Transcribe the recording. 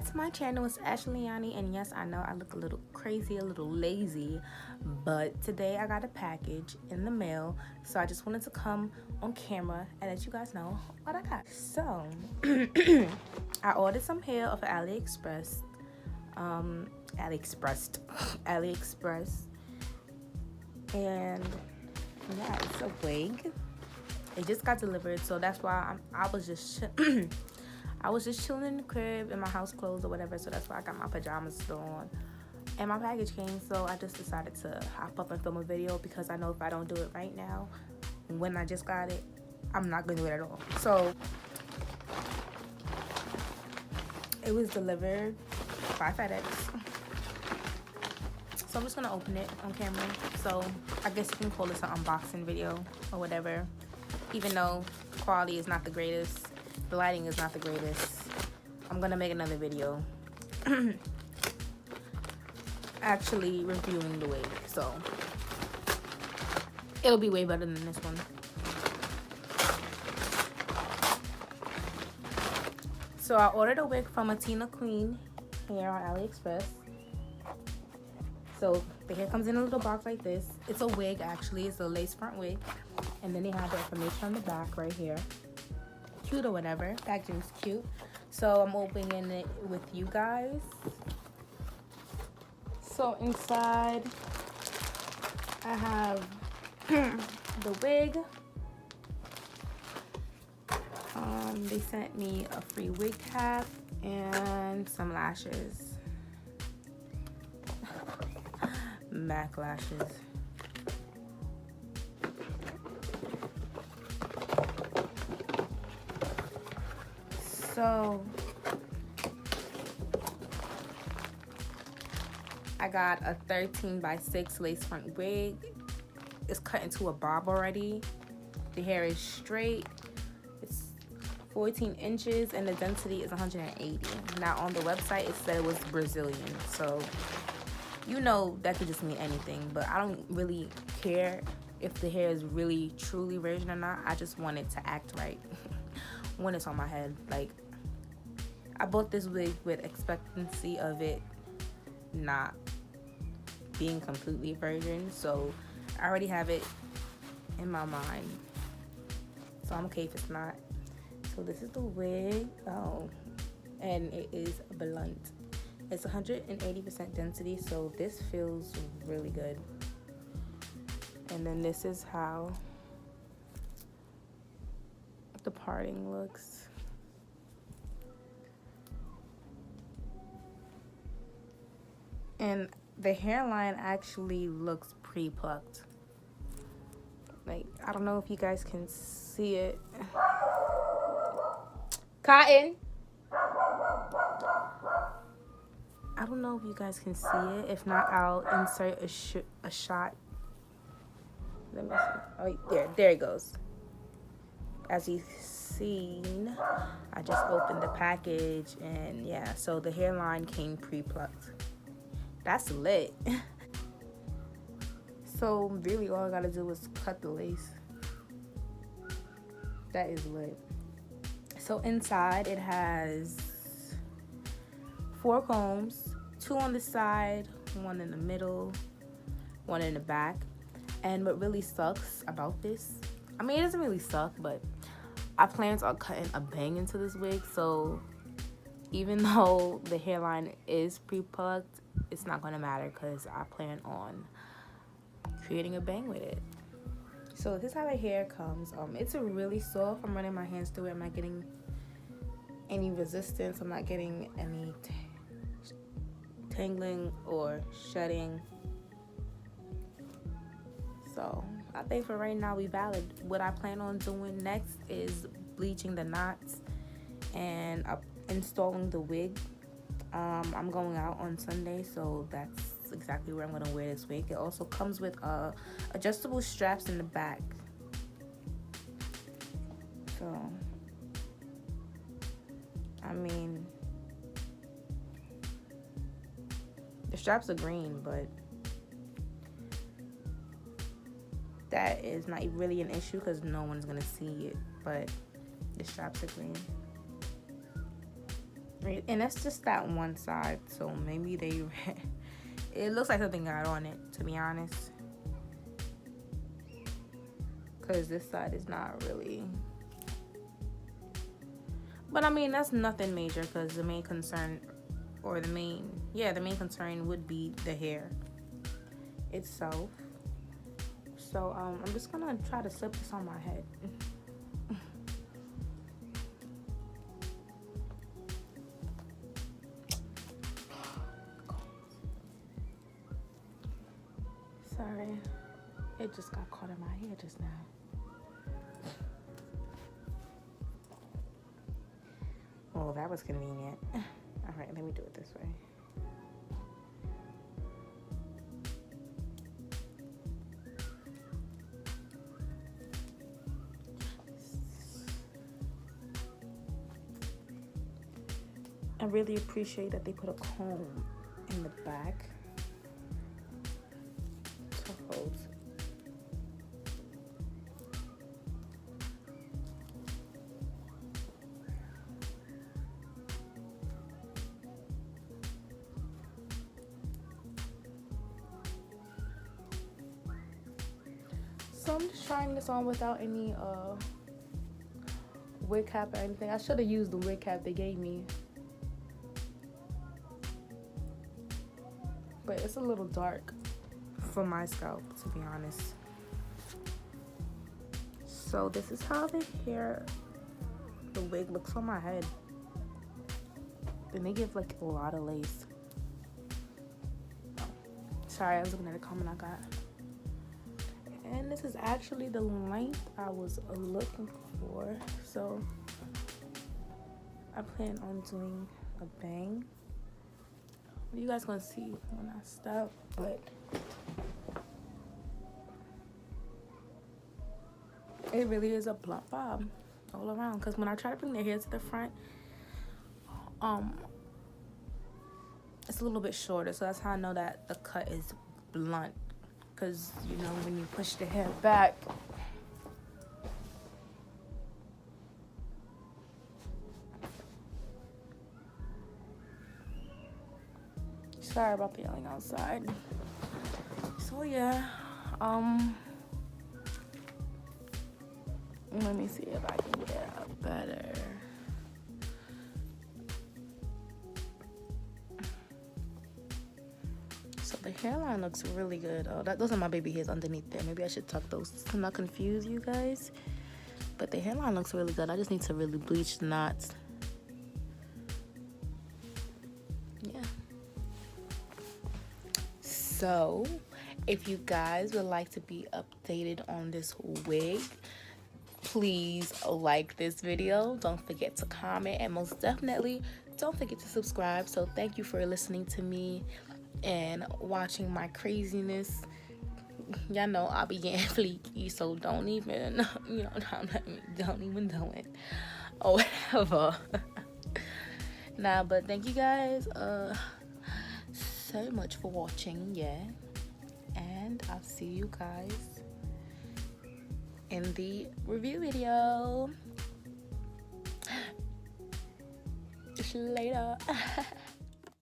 back to my channel. It's Liani, and yes, I know I look a little crazy, a little lazy, but today I got a package in the mail, so I just wanted to come on camera and let you guys know what I got. So I ordered some hair off of Aliexpress, Aliexpress, and yeah, it's a wig. It just got delivered, so that's why I was just I was just chilling in the crib in my house clothes or whatever, so that's why I got my pajamas still on. And my package came, so I just decided to hop up and film a video because I know if I don't do it right now, when I just got it, I'm not gonna do it at all. So it was delivered by FedEx. So I'm just gonna open it on camera. So I guess you can call this an unboxing video or whatever. Even though quality is not the greatest, the lighting is not the greatest, I'm gonna make another video actually reviewing the wig, so it'll be way better than this one. So I ordered a wig from Atina Queen here on Aliexpress. So the hair comes in a little box like this. It's a wig, actually. It's a lace front wig. And then they have the information on the back right here. Cute or whatever. Packaging's cute. So I'm opening it with you guys. So inside I have the wig. They sent me a free wig cap and some lashes. MAC lashes. So I got a 13x6 lace front wig. It's cut into a bob already. The hair is straight. It's 14 inches and the density is 180. Now on the website it said it was Brazilian, so you know that could just mean anything, but I don't really care if the hair is really truly virgin or not. I just want it to act right when it's on my head. Like, I bought this wig with expectancy of it not being completely virgin, so I already have it in my mind, so I'm okay if it's not. So this is the wig. Oh, and it is blunt. It's 180% density, so this feels really good. And then this is how the parting looks. And the hairline actually looks pre-plucked. Like, I don't know if you guys can see it. Cotton! I don't know if you guys can see it. If not, I'll insert a shot. Let me see. Oh, there it goes. As you've seen, I just opened the package, and yeah, so the hairline came pre-plucked. That's lit. So really all I gotta do is cut the lace. That is lit. So inside it has 4 combs, 2 on the side, 1 in the middle, 1 in the back. And what really sucks about this, I mean, it doesn't really suck, but I plan on cutting a bang into this wig, so even though the hairline is pre-plucked, it's not gonna matter because I plan on creating a bang with it. So this is how the hair comes. It's really soft. I'm running my hands through it. I'm not getting any resistance. I'm not getting any tangling or shedding. So I think for right now we valid. What I plan on doing next is bleaching the knots and installing the wig. I'm going out on Sunday, so that's exactly where I'm going to wear this wig. It also comes with adjustable straps in the back. So, I mean, the straps are green, but that is not really an issue because no one's going to see it, but the straps are green. And that's just that one side, so maybe they it looks like something got on it, to be honest, because this side is not really, but I mean that's nothing major, because the main concern, or the main concern would be the hair itself. So I'm just gonna try to slip this on my head. Sorry, it just got caught in my hair just now. Oh, that was convenient. All right, let me do it this way. I really appreciate that they put a comb in the back to hold. So I'm just trying this on without any wig cap or anything. I should have used the wig cap they gave me, but it's a little dark for my scalp, to be honest. So this is how the wig looks on my head. And they give like a lot of lace. Oh, sorry, I was looking at a comment I got. And this is actually the length I was looking for. So I plan on doing a bang. You guys gonna see when I stop, but it really is a blunt bob all around. Because when I try to bring their hair to the front, it's a little bit shorter, so that's how I know that the cut is blunt. Because you know, when you push the hair back, sorry about the yelling outside. So yeah, let me see if I can get it better. So the hairline looks really good. Oh, those are my baby hairs underneath there. Maybe I should tuck those to not confuse you guys. But the hairline looks really good. I just need to really bleach the knots. Yeah. So if you guys would like to be updated on this wig, please like this video. Don't forget to comment, and most definitely don't forget to subscribe. So thank you for listening to me and watching my craziness. Y'all know I'll be getting fleeky, so don't even, you know, don't even do it or whatever. Nah, but thank you guys so much for watching. Yeah, and I'll see you guys in the review video later.